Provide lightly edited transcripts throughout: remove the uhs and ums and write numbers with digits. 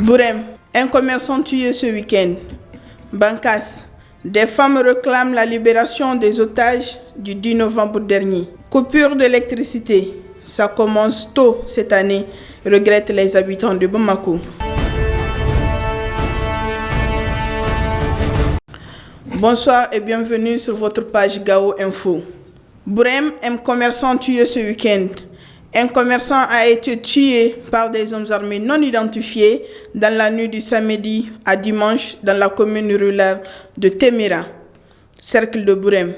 Bourem, un commerçant tué ce week-end. Bankas, des femmes réclament la libération des otages du 10 novembre dernier. Coupure d'électricité, ça commence tôt cette année, regrettent les habitants de Bamako. Bonsoir et bienvenue sur votre page Gao Info. Bourem, un commerçant tué ce week-end. Un commerçant a été tué par des hommes armés non identifiés dans la nuit du samedi à dimanche dans la commune rurale de Temira, cercle de Bourem.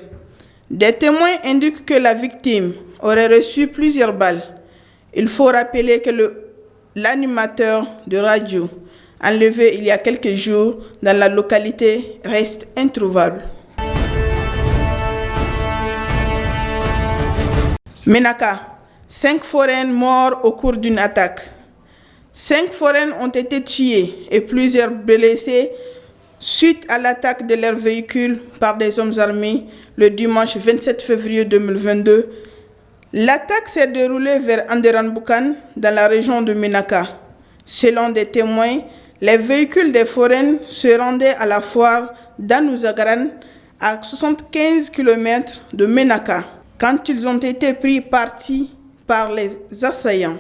Des témoins indiquent que la victime aurait reçu plusieurs balles. Il faut rappeler que l'animateur de radio, enlevé il y a quelques jours dans la localité, reste introuvable. Menaka. 5 forains morts au cours d'une attaque. 5 forains ont été tués et plusieurs blessés suite à l'attaque de leur véhicule par des hommes armés le dimanche 27 février 2022. L'attaque s'est déroulée vers Anderanboukan dans la région de Menaka. Selon des témoins, les véhicules des forains se rendaient à la foire d'Anouzagaran à 75 km de Menaka quand ils ont été pris partis par les assaillants.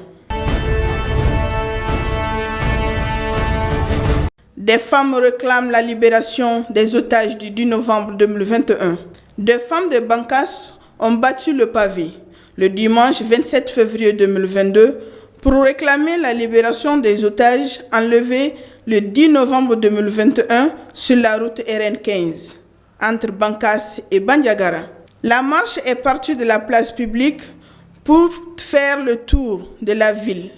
Des femmes réclament la libération des otages du 10 novembre 2021. Des femmes de Bankas ont battu le pavé le dimanche 27 février 2022 pour réclamer la libération des otages enlevés le 10 novembre 2021 sur la route RN15 entre Bankas et Bandiagara. La marche est partie de la place publique pour faire le tour de la ville.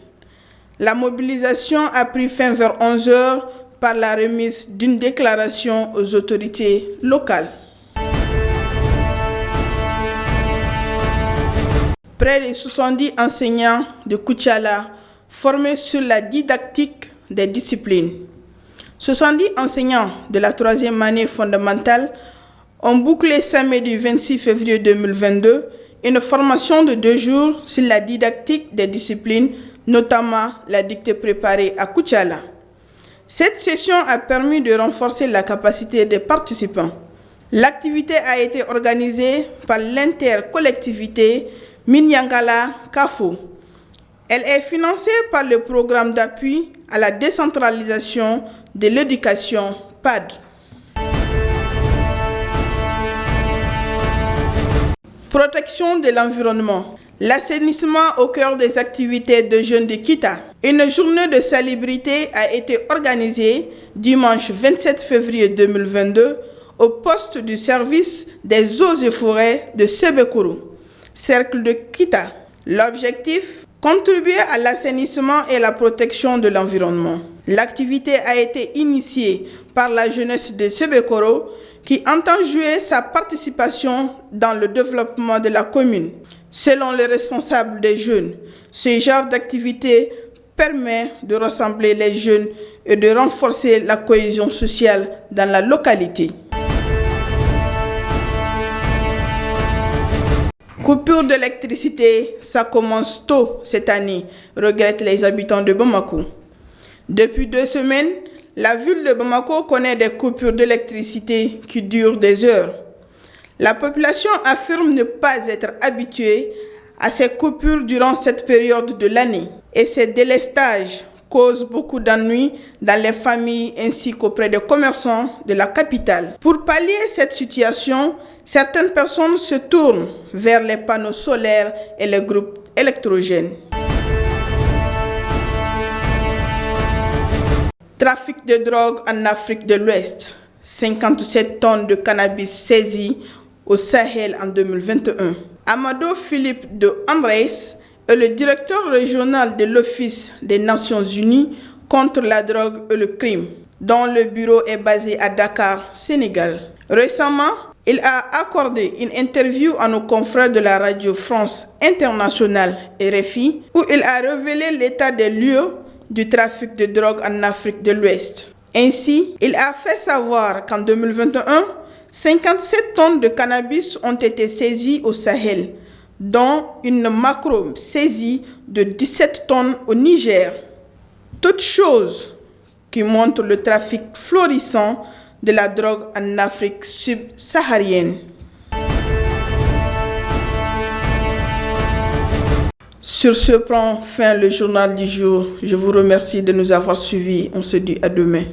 La mobilisation a pris fin vers 11 h par la remise d'une déclaration aux autorités locales. Près de 70 enseignants de Koutiala formés sur la didactique des disciplines. 70 enseignants de la 3e année fondamentale ont bouclé samedi 26 février 2022 une formation de 2 jours sur la didactique des disciplines, notamment la dictée préparée à Koutiala. Cette session a permis de renforcer la capacité des participants. L'activité a été organisée par l'intercollectivité Minyangala Kafo. Elle est financée par le programme d'appui à la décentralisation de l'éducation PAD. Protection de l'environnement. L'assainissement au cœur des activités de jeunes de Kita. Une journée de salubrité a été organisée dimanche 27 février 2022 au poste du service des eaux et forêts de Sebekuru, cercle de Kita. L'objectif, contribuer à l'assainissement et la protection de l'environnement. L'activité a été initiée par la jeunesse de Sebekuru qui entend jouer sa participation dans le développement de la commune. Selon les responsables des jeunes, ce genre d'activité permet de rassembler les jeunes et de renforcer la cohésion sociale dans la localité. Coupure d'électricité, ça commence tôt cette année, regrettent les habitants de Bamako. Depuis 2 semaines, la ville de Bamako connaît des coupures d'électricité qui durent des heures. La population affirme ne pas être habituée à ces coupures durant cette période de l'année. Et ces délestages causent beaucoup d'ennuis dans les familles ainsi qu'auprès des commerçants de la capitale. Pour pallier cette situation, certaines personnes se tournent vers les panneaux solaires et les groupes électrogènes. Trafic de drogue en Afrique de l'Ouest. 57 tonnes de cannabis saisies au Sahel en 2021. Amadou Philippe de Andrés est le directeur régional de l'Office des Nations Unies contre la drogue et le crime, dont le bureau est basé à Dakar, Sénégal. Récemment, il a accordé une interview à nos confrères de la radio France Internationale RFI, où il a révélé l'état des lieux du trafic de drogue en Afrique de l'Ouest. Ainsi, il a fait savoir qu'en 2021, 57 tonnes de cannabis ont été saisies au Sahel, dont une macro saisie de 17 tonnes au Niger. Toute chose qui montre le trafic florissant de la drogue en Afrique subsaharienne. Sur ce prend fin le journal du jour. Je vous remercie de nous avoir suivis. On se dit à demain.